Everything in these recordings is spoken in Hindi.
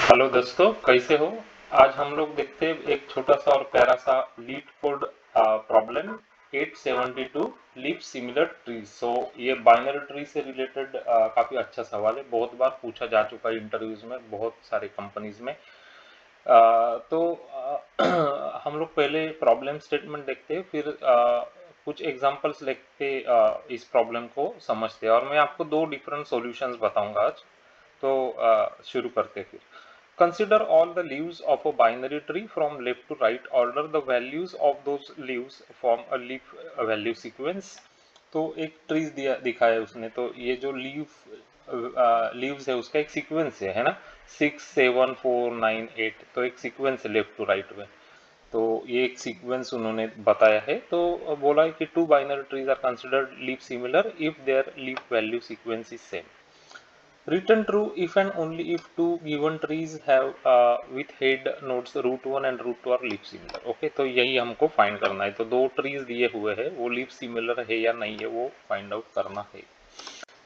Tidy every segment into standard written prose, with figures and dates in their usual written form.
हेलो दोस्तों, कैसे हो। आज हम लोग देखते हैं एक छोटा सा और प्यारा सा LeetCode problem 872 leaf similar trees. So ये बाइनरी ट्री से रिलेटेड काफी अच्छा सवाल है, बहुत बार पूछा जा चुका है इंटरव्यूज में, बहुत सारे कंपनीज में। हम लोग पहले प्रॉब्लम स्टेटमेंट देखते हैं, फिर कुछ एग्जांपल्स लेके इस प्रॉब्लम को समझते हैं, और मैं आपको दो डिफरेंट सॉल्यूशंस बताऊंगा आज। तो शुरू करते हैं फिर। Consider all the leaves of a binary tree from left to right order. The values of those leaves form a leaf value sequence. तो एक ट्रीज दिया दिखाया है उसने, तो ये जो लीव्स है उसका एक सीक्वेंस है ना। 6 7 4 9 8, तो एक सीक्वेंस है लेफ्ट टू राइट में। तो ये एक सीक्वेंस उन्होंने बताया है। तो बोला है कि two binary trees are considered leaf similar if their leaf value sequence is same. Return true if and only if two given trees have with head nodes root 1 and root 2 are leaf similar. Okay, तो यही हमको फाइंड करना है। तो दो ट्रीज दिए हुए हैं, वो लीफ सिमिलर है या नहीं है वो फाइंड आउट करना है।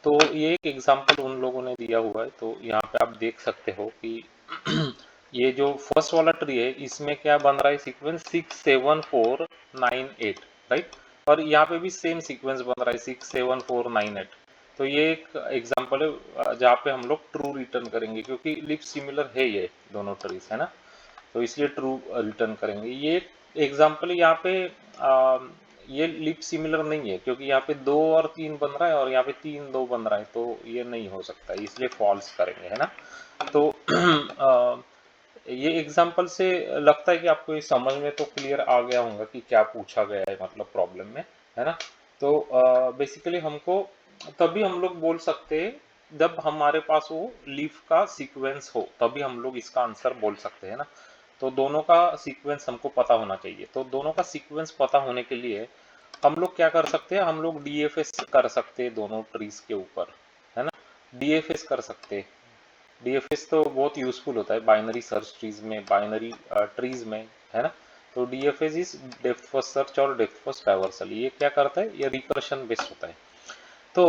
तो ये एक एग्जांपल उन लोगों ने दिया हुआ है। तो यहाँ पे आप देख सकते हो कि ये जो फर्स्ट वाला ट्री है इसमें क्या बन रहा है सीक्वेंस 6 7 4 9 8, राइट। और यहाँ पे भी सेम सीक्वेंस बन रहा है 6 7 4 9 8। तो ये एक एग्जांपल है जहाँ पे हम लोग ट्रू रिटर्न करेंगे, क्योंकि लिप सिमिलर है ये दोनों ट्रीज, है ना। तो इसलिए ट्रू रिटर्न करेंगे। ये एग्जांपल यहाँ पे ये लिप सिमिलर नहीं है, क्योंकि यहाँ पे 2 और 3 बन रहा है और यहाँ पे 3 2 बन रहा है, तो ये नहीं हो सकता, इसलिए फॉल्स करेंगे, है ना। तो ये एग्जांपल से लगता है कि आपको ये समझ में तो क्लियर आ गया होगा कि क्या पूछा गया है, मतलब प्रॉब्लम में, है ना। तो बेसिकली हमको तभी हम लोग बोल सकते हैं जब हमारे पास वो लीफ का सीक्वेंस हो, तभी हम लोग इसका आंसर बोल सकते हैं ना। तो दोनों का सीक्वेंस हमको पता होना चाहिए। तो दोनों का सीक्वेंस पता होने के लिए हम लोग क्या कर सकते हैं, हम लोग डीएफएस कर सकते हैं दोनों ट्रीज के ऊपर, है ना। डीएफएस कर सकते हैं। डीएफएस तो बहुत यूजफुल होता है बाइनरी सर्च ट्रीज में, बाइनरी ट्रीज में, है ना। तो DFS is depth first search और डेप्थ फर्स्ट ट्रैवर्सल। ये क्या करता है, ये रिकर्शन बेस्ड होता है। तो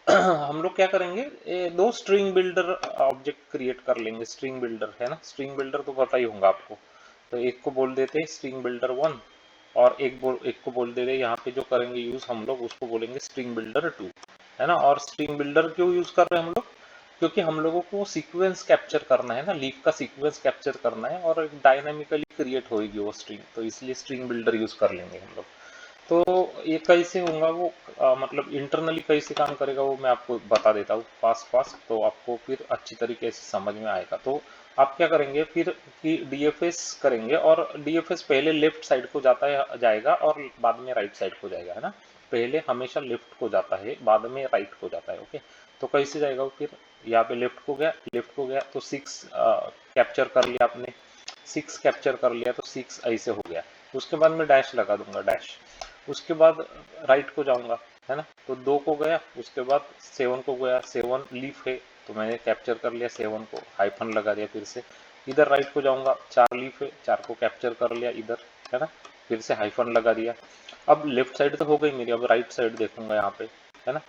हम लोग क्या करेंगे, दो स्ट्रिंग बिल्डर ऑब्जेक्ट क्रिएट कर लेंगे। स्ट्रिंग बिल्डर, है ना, स्ट्रिंग बिल्डर तो पता ही होगा आपको। तो एक को बोल देते हैं स्ट्रिंग बिल्डर 1, और एक को बोल देते हैं, यहाँ पे जो करेंगे यूज हम लोग उसको बोलेंगे स्ट्रिंग बिल्डर 2, है ना। और स्ट्रिंग बिल्डर क्यों यूज कर रहे हैं हम लोग, क्योंकि हम लोगों को सीक्वेंस कैप्चर करना है ना, लीफ का सीक्वेंस कैप्चर करना है, और डायनामिकली क्रिएट होगी वो स्ट्रिंग, तो इसलिए स्ट्रिंग बिल्डर यूज कर लेंगे हम लोग। तो ये कैसे होगा वो, मतलब इंटरनली कैसे काम करेगा वो मैं आपको बता देता हूँ फास्ट फास्ट, तो आपको फिर अच्छी तरीके से समझ में आएगा। तो आप क्या करेंगे फिर कि डीएफएस करेंगे, और डीएफएस पहले लेफ्ट साइड को जाएगा और बाद में राइट साइड को जाएगा, है ना। पहले हमेशा लेफ्ट को जाता है, बाद में राइट को जाता है। ओके, तो कैसे जाएगा वो फिर, यहाँ पे लेफ्ट को गया तो 6 कैप्चर कर लिया आपने। 6 कैप्चर कर लिया तो 6 ऐसे हो गया। उसके बाद मैं डैश लगा दूंगा, डैश। उसके बाद राइट को जाऊंगा, है ना। तो 2 को गया, उसके बाद 7 को गया, 7 लीफ है तो मैंने कैप्चर कर लिया 7 को, हाइफन लगा दिया फिर से। इधर राइट को जाऊंगा, 4 लीफ है, 4 को कैप्चर कर लिया इधर, है ना, फिर से हाइफन लगा दिया। अब लेफ्ट साइड तो हो गई मेरी, अब राइट साइड देखूंगा यहाँ पे, है ना।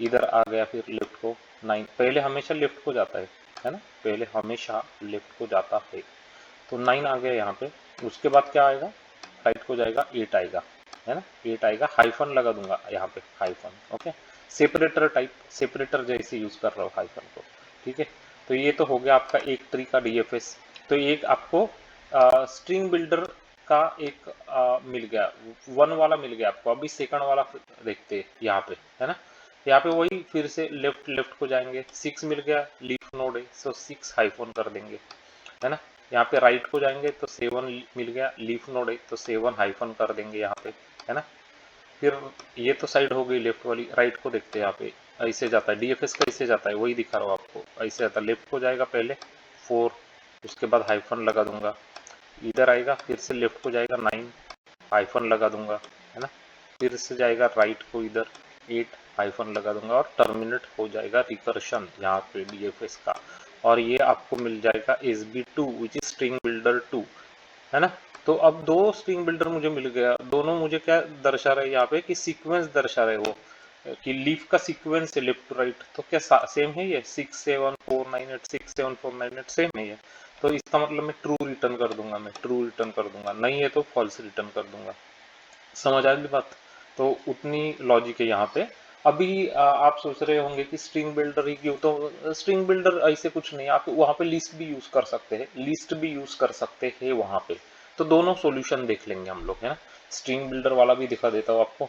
इधर आ गया फिर लेफ्ट को 9, पहले हमेशा लेफ्ट को जाता है ना, पहले हमेशा लेफ्ट को जाता है। तो 9 आ गया यहाँ पे। उसके बाद क्या आएगा, राइट को जाएगा 8 आएगा, है ना, 8 आएगा, हाइफन लगा दूंगा यहाँ पे, hyphen. Okay, separator type, separator जैसे यूज कर रहा हूँ हाइफन को, ठीक है। तो ये तो हो गया आपका एक ट्री का डीएफएस। तो एक आपको स्ट्रिंग बिल्डर का एक मिल गया, 1 वाला मिल गया आपको। अभी सेकंड वाला देखते हैं यहाँ पे, है ना। यहाँ पे वही फिर से लेफ्ट लेफ्ट को जाएंगे, 6 मिल गया, लीफ नोड है, सो 6 हाइफन कर देंगे, है ना। यहाँ पे राइट को जाएंगे तो 7 मिल गया, लीफ नोड है तो 7 हाइफन कर देंगे यहाँ पे, है ना। फिर ये तो साइड हो गई लेफ्ट वाली। राइट को देखते हैं यहाँ पे, ऐसे जाता है डीएफएस, कैसे जाता है वही दिखा रहा हूँ आपको। ऐसे जाता है, लेफ्ट को जाएगा पहले 4, उसके बाद हाइफन लगा दूंगा, इधर आएगा, फिर से लेफ्ट को जाएगा 9, हाइफन लगा दूंगा, है ना। फिर से जाएगा राइट को इधर 8, हाइफन लगा दूंगा, और टर्मिनेट हो जाएगा रिकर्शन यहाँ पे डीएफएस का। और ये आपको मिल जाएगा SB2 which is string builder 2, है ना। तो अब दो स्ट्रिंग बिल्डर मुझे मिल गया, दोनों मुझे क्या दर्शा रहे हैं यहाँ पे कि सीक्वेंस दर्शा रहे वो, कि लीफ का सीक्वेंस है लेफ्ट टू राइट, तो क्या सेम है ये 67498 67498 सेम है ये। तो इसका मतलब मैं ट्रू रिटर्न कर दूंगा, मैं ट्रू रिटर्न कर दूंगा, नहीं है तो फॉल्स रिटर्न कर दूंगा। समझ आ गई बात। तो उतनी लॉजिक है यहाँ पे। अभी आप सोच रहे होंगे कि स्ट्रिंग बिल्डर ही क्यों, तो स्ट्रिंग बिल्डर ऐसे कुछ नहीं, आप वहाँ पे लिस्ट भी यूज कर सकते हैं, लिस्ट भी यूज कर सकते हैं वहाँ पे। तो दोनों सॉल्यूशन देख लेंगे हम लोग, है ना। स्ट्रिंग बिल्डर वाला भी दिखा देता हूँ आपको,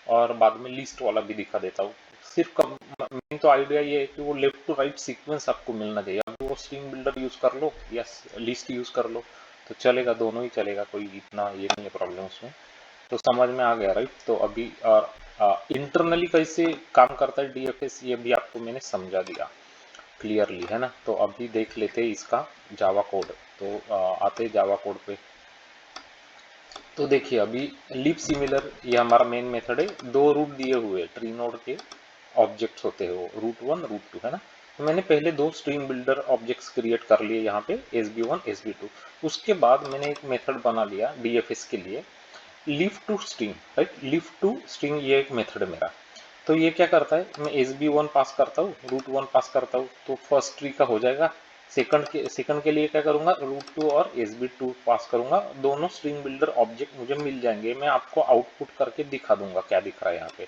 और बाद में लिस्ट वाला भी दिखा देता हूँ। सिर्फ मेन तो आइडिया ये है कि वो लेफ्ट टू राइट सीक्वेंस आपको मिलना चाहिए। अब वो स्ट्रिंग बिल्डर यूज कर लो या लिस्ट यूज कर लो तो चलेगा, दोनों ही चलेगा, कोई इतना ये नहीं है प्रॉब्लम उसमें। तो समझ में आ गया राइट। तो अभी इंटरनली कैसे काम करता है डीएफएस ये भी आपको मैंने समझा दिया क्लियरली, है ना। तो अभी देख लेते हैं इसका जावा कोड। तो आते जावा कोड पे। तो देखिए अभी लीप सिमिलर ये हमारा मेन मेथड है। दो रूट दिए हुए ट्री नोड के ऑब्जेक्ट्स होते हैं, वो रूट 1 रूट 2, है ना। तो मैंने पहले दो स्ट्रिंग बिल्डर ऑब्जेक्ट्स क्रिएट कर लिए यहाँ पे SB1 SB2। उसके बाद मैंने एक मेथड बना लिया डीएफएस के लिए, leave to string, right. Leave to string ये एक मेथड है मेरा। तो ये क्या करता है, मैं SB1 पास करता हूँ, रूट 1 पास करता हूँ, तो फर्स्ट ट्री का हो जाएगा। सेकंड के लिए क्या करूंगा, रूट 2 और SB2 पास करूंगा, दोनों स्ट्रिंग बिल्डर ऑब्जेक्ट मुझे मिल जाएंगे। मैं आपको आउटपुट करके दिखा दूंगा क्या दिख रहा है यहाँ पे।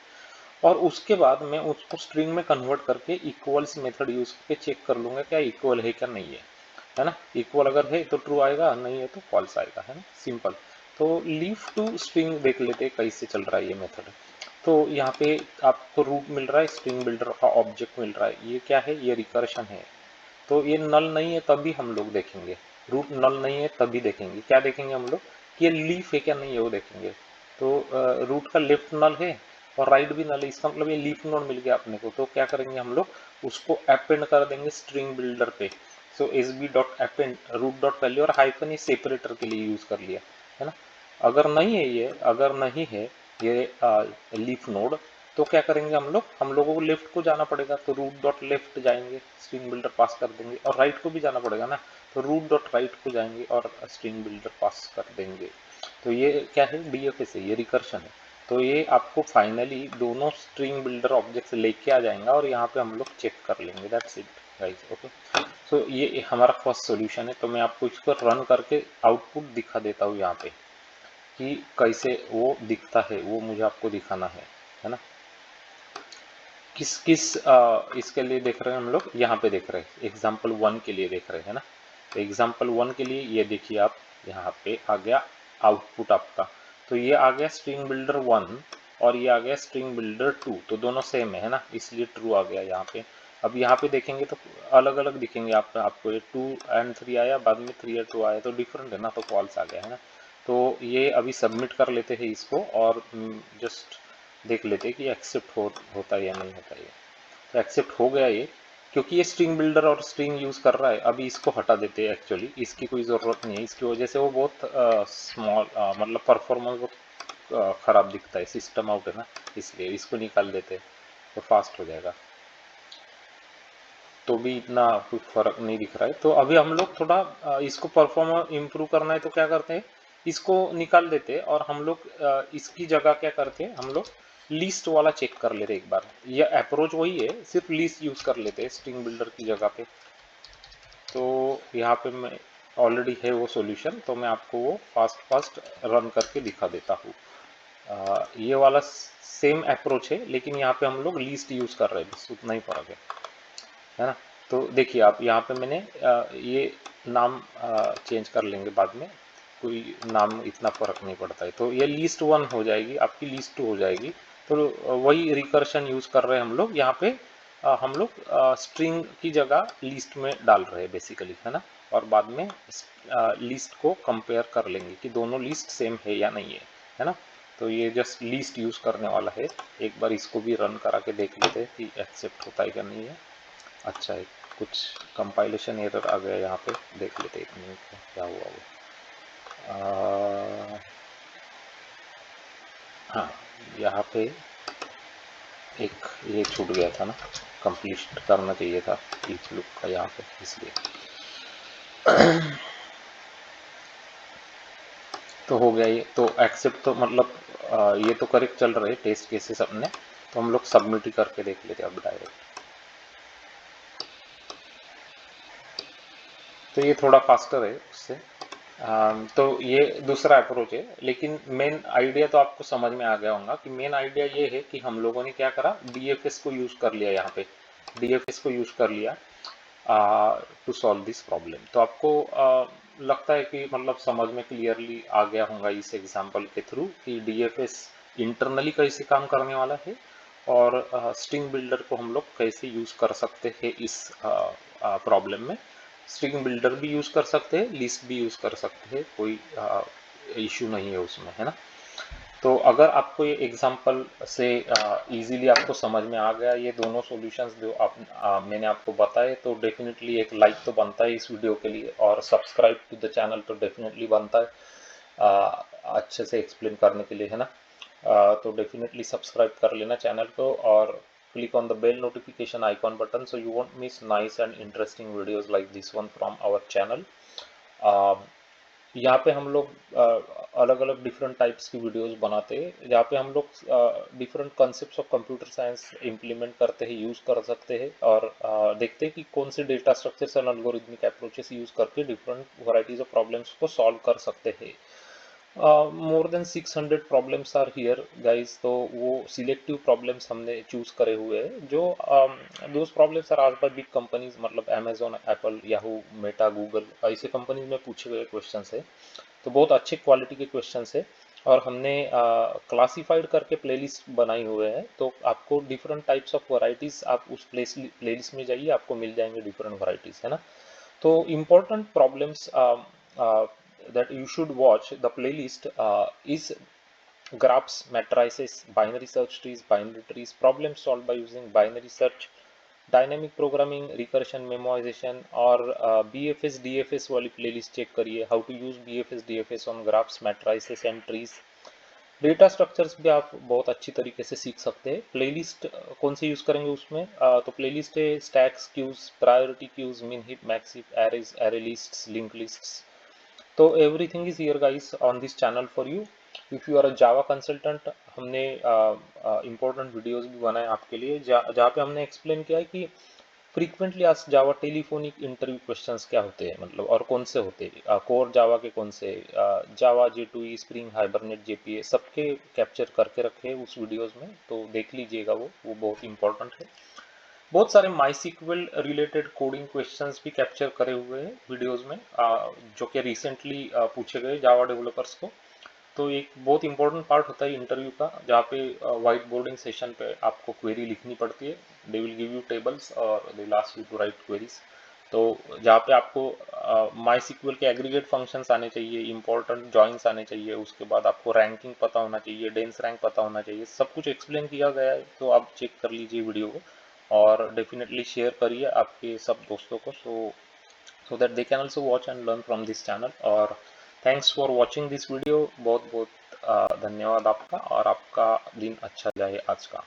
और उसके बाद मैं उसको स्ट्रिंग में कन्वर्ट करके इक्वल्स मेथड यूज करके चेक कर लूंगा क्या इक्वल है क्या नहीं है ना। इक्वल अगर है तो ट्रू आएगा, नहीं है तो फॉल्स आएगा, है ना, सिंपल। तो लीव टू स्ट्रिंग देख लेते हैं कैसे चल रहा है ये मेथड। तो यहाँ पे आपको रूट मिल रहा है, स्ट्रिंग बिल्डर का ऑब्जेक्ट मिल रहा है, ये क्या है, ये रिकर्शन है। तो ये नल नहीं है तभी हम लोग देखेंगे, रूट नल नहीं है तभी देखेंगे, क्या देखेंगे हम लोग कि ये लीफ है क्या नहीं है वो देखेंगे। तो रूट का लेफ्ट नल है और राइट भी नल है, इसका मतलब ये लीफ नोड मिल गया अपने को। तो क्या करेंगे हम लोग, उसको अपेंड कर देंगे स्ट्रिंग बिल्डर पे। So SB dot append root dot value, और हाइफन ये सेपरेटर के लिए यूज कर लिया, है ना। अगर नहीं है ये, अगर नहीं है ये लीफ नोड, तो क्या करेंगे हम लोगों को लेफ्ट को जाना पड़ेगा। तो रूट डॉट लेफ्ट जाएंगे, स्ट्रिंग बिल्डर पास कर देंगे, और राइट को भी जाना पड़ेगा ना। तो रूट डॉट राइट को जाएंगे और स्ट्रिंग बिल्डर पास कर देंगे। तो ये क्या है, डीएफएस है, ये रिकर्शन है। तो ये आपको फाइनली दोनों स्ट्रिंग बिल्डर ऑब्जेक्ट्स लेके आ जाएंगे और यहाँ पे हम लोग चेक कर लेंगे, दैट्स इट गाइस, ओके। तो ये हमारा फर्स्ट सॉल्यूशन है। तो मैं आपको इसको रन करके आउटपुट दिखा देता हूँ यहाँ पे कि कैसे वो दिखता है, वो मुझे आपको दिखाना है ना। किस किस इसके लिए देख रहे हैं हम लोग, यहाँ पे देख रहे हैं एग्जाम्पल 1 के लिए देख रहे हैं ना। तो एग्जाम्पल 1 के लिए ये देखिए आप, यहाँ पे आ गया आउटपुट आपका। तो ये आ गया स्ट्रिंग बिल्डर 1 और ये आ गया स्ट्रिंग बिल्डर 2, तो दोनों सेम है ना, इसलिए ट्रू आ गया यहाँ पे। अब यहाँ पे देखेंगे तो अलग अलग दिखेंगे आपको ये 2 एंड 3 आया, बाद में 3 या 2 आया, तो डिफरेंट है ना, तो फॉल्स आ गया, है ना। तो ये अभी सबमिट कर लेते हैं इसको, और जस्ट देख लेते हैं कि एक्सेप्ट होता है या नहीं होता है। तो एक्सेप्ट हो गया ये, क्योंकि ये स्ट्रिंग बिल्डर और स्ट्रिंग यूज कर रहा है। अभी इसको हटा देते हैं, एक्चुअली इसकी कोई ज़रूरत नहीं है, इसकी वजह से वो बहुत स्मॉल मतलब परफॉर्मेंस बहुत ख़राब दिखता है, सिस्टम आउट है ना, इसलिए इसको निकाल देते हैं तो फास्ट हो जाएगा। तो भी इतना कुछ फर्क नहीं दिख रहा है। तो अभी हम लोग थोड़ा इसको परफॉर्म इम्प्रूव करना है, तो क्या करते हैं, इसको निकाल देते हैं और हम लोग इसकी जगह क्या करते हैं, हम लोग लिस्ट वाला चेक कर लेते हैं एक बार। ये अप्रोच वही है, सिर्फ लिस्ट यूज कर लेते हैं स्ट्रिंग बिल्डर की जगह पे। तो यहाँ पे मैं ऑलरेडी है वो सॉल्यूशन, तो मैं आपको वो फास्ट रन करके दिखा देता हूँ। ये वाला सेम अप्रोच है, लेकिन यहाँ पे हम लोग लिस्ट यूज कर रहे हैं, बस उतना ही फर्क है ना। तो देखिए आप यहाँ पे मैंने ये नाम चेंज कर लेंगे बाद में, कोई नाम इतना फर्क नहीं पड़ता है। तो ये लिस्ट 1 हो जाएगी, आपकी लिस्ट 2 हो जाएगी। तो वही रिकर्शन यूज कर रहे हैं हम लोग यहाँ पे। हम लोग स्ट्रिंग की जगह लिस्ट में डाल रहे हैं बेसिकली, है ना। और बाद में लिस्ट को कंपेयर कर लेंगे कि दोनों लिस्ट सेम है या नहीं है ना। तो ये जस्ट लिस्ट यूज करने वाला है। एक बार इसको भी रन करा के देख लेते हैं कि एक्सेप्ट होता है क्या नहीं है। अच्छा है, कुछ कंपाइलेशन एरर आ गया यहाँ पे, देख लेते एक मिनट में क्या हुआ वो। हाँ, यहाँ पे एक ये छूट गया था ना, कंप्लीट करना चाहिए था ईच लूप का यहाँ पे, इसलिए। तो हो गया ये, तो एक्सेप्ट तो मतलब ये तो करेक्ट चल रहे टेस्ट केसेस अपने। तो हम लोग सबमिट ही करके देख लेते अब डायरेक्ट। तो ये थोड़ा फास्टर है उससे। तो ये दूसरा अप्रोच है, लेकिन मेन आइडिया तो आपको समझ में आ गया होगा कि मेन आइडिया ये है कि हम लोगों ने क्या करा, डीएफएस को यूज कर लिया, यहाँ पे डीएफएस को यूज कर लिया टू सॉल्व दिस प्रॉब्लम। तो आपको लगता है कि मतलब समझ में क्लियरली आ गया होगा इस एग्जांपल के थ्रू कि डीएफएस इंटरनली कैसे काम करने वाला है और स्ट्रिंग बिल्डर को हम लोग कैसे यूज कर सकते हैं इस प्रॉब्लम में। स्ट्रिंग बिल्डर भी यूज कर सकते हैं, लिस्ट भी यूज कर सकते हैं, कोई इशू नहीं है उसमें, है ना। तो अगर आपको ये एग्जांपल से इजीली आपको समझ में आ गया ये दोनों सॉल्यूशंस जो मैंने आपको बताए, तो डेफिनेटली एक लाइक तो बनता है इस वीडियो के लिए, और सब्सक्राइब टू द चैनल तो डेफिनेटली बनता है अच्छे से एक्सप्लेन करने के लिए, है ना। तो डेफिनेटली सब्सक्राइब कर लेना चैनल को और click on the bell notification icon button so you won't miss nice and interesting videos like this one from our channel. यहाँ पे हम लोग अलग अलग डिफरेंट टाइप्स की वीडियोस बनाते हैं, जहाँ पे हम लोग different concepts of computer science implement करते हैं, यूज कर सकते हैं, और देखते हैं कि कौन से data structures and algorithmic approaches use करके डिफरेंट वैरायटीज ऑफ प्रॉब्लम्स को सॉल्व कर सकते हैं। More than 600 problems are here guys, तो वो सिलेक्टिव प्रॉब्लम्स हमने चूज करे हुए हैं, जो those problems are asked by big companies, मतलब Amazon, Apple, Yahoo, Meta, Google, ऐसे कंपनीज में पूछे गए क्वेश्चंस है। तो बहुत अच्छे क्वालिटी के क्वेश्चंस है, और हमने क्लासिफाइड करके प्लेलिस्ट बनाई हुए हैं, तो आपको डिफरेंट टाइप्स ऑफ वैरायटीज, आप उस प्लेलिस्ट में जाइए, आपको मिल जाएंगे डिफरेंट वैरायटीज, है ना। तो important problems that you should watch the playlist is graphs, matrices, binary search trees, binary trees, problems solved by using binary search, dynamic programming, recursion, memoization, और BFS DFS वाली प्लेलिस्ट चेक करिए, how to use BFS DFS on graphs, matrices and trees. Data structures भी आप बहुत अच्छी तरीके से सीख सकते हैं। प्लेलिस्ट कौन सी यूज करेंगे उसमें, तो प्लेलिस्ट है stacks, queues, priority queues, min heap, max heap, arrays, array lists, link lists. तो everything is here guys on this channel for you. If you are a Java consultant, हमने इम्पोर्टेंट वीडियोस भी बनाए आपके लिए, जहाँ पे हमने एक्सप्लेन किया है कि फ्रीक्वेंटली आज जावा टेलीफोनिक इंटरव्यू क्वेश्चंस क्या होते हैं, मतलब और कौन से होते हैं, कोर जावा के कौन से, जावा J2E, स्प्रिंग, हाइबरनेट, JPA, सबके कैप्चर करके रखे हैं उस वीडियोस में, तो देख लीजिएगा, वो बहुत इंपॉर्टेंट है। बहुत सारे माइसिक्वल रिलेटेड कोडिंग क्वेश्चंस भी कैप्चर करे हुए हैं वीडियोस में, जो कि रिसेंटली पूछे गए जावा डेवलपर्स को। तो एक बहुत इंपॉर्टेंट पार्ट होता है इंटरव्यू का, जहाँ पे व्हाइट बोर्डिंग सेशन पे आपको क्वेरी लिखनी पड़ती है। They will give you tables और they will ask you to write queries. तो जहाँ पे आपको माइसिक्वल के एग्रीगेट फंक्शंस आने चाहिए, इंपॉर्टेंट जॉइंस आने चाहिए, उसके बाद आपको रैंकिंग पता होना चाहिए, डेंस रैंक पता होना चाहिए, सब कुछ एक्सप्लेन किया गया है। तो आप चेक कर लीजिए वीडियो को, और डेफिनेटली शेयर करिए आपके सब दोस्तों को, so that they can also watch and learn from this channel। और thanks for watching this video, बहुत बहुत धन्यवाद आपका, और आपका दिन अच्छा जाए आज का।